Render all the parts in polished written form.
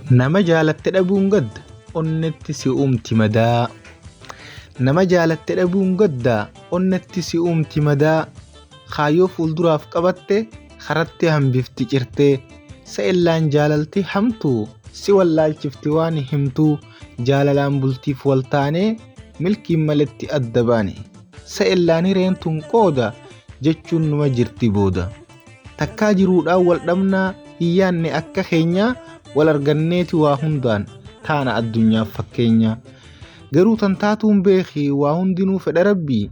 Nama jaalatte dhabuun gadda onnetti si uumti madaa. Nama jaalatte dhabuun gadda onnetti si uumti madaa. Kaayyoo fuulduraaf qabatte karatti hambifti cirtee. Sa'illaan jaalalti hamtuu si wallaalchifti waan himtuu. Jaalalaan bultiif waltaanee milkiin maletti adda baane. Sa'illaan hireentuun qooda jechuun numa jirti booda. Takkaa jiruudhaan wal dhabnaa hiyyaanne akka keenyaa. Wal arganneeti waa hundaan taana addunyaaf fakkeenya. Garuu tan taatuun beekii waa hundinuu fedha rabbii.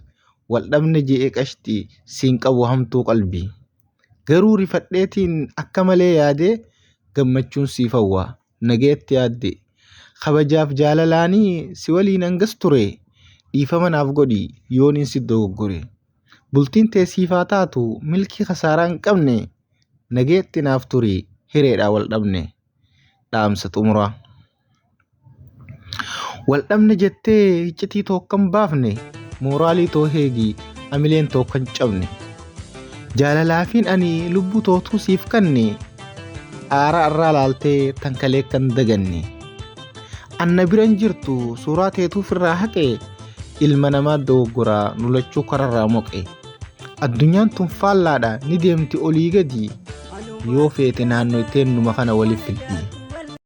Wal dhabne je'ee qashti siin qabu hamtuu qalbii. Garuu rifadheetiin akka malee yaadee gammachuun siif hawwaa nageetti yaadde. Kabajaaf jaalalaanii si waliin hangas ture. Dhiifama naaf godhi yooniin si dogoggore. Bultiin tee siifaa taatu milkii kasaaraa hin qabne. Nageetti naaf turi hireedhaa wal dhabne. Dhaamsa xumuraa. Wal dhabne jettee iccitii tokko hin baafne. Mooraalii too heegii amileen tokko hin cabne. Jaalalaafiin ani lubbuu tootuu siif kanne. Aaraa irraa laaltee tankalee kan daganne. Anna biran jirtu suuraa teetuuf irraa haqe. Ilma namaa dogoggoraa nulachuu kararraa moqe. Addunyaan tun faallaadha ni deemti olii gadi. Yoo feete naannoo itteen numa kana waliif fiddi.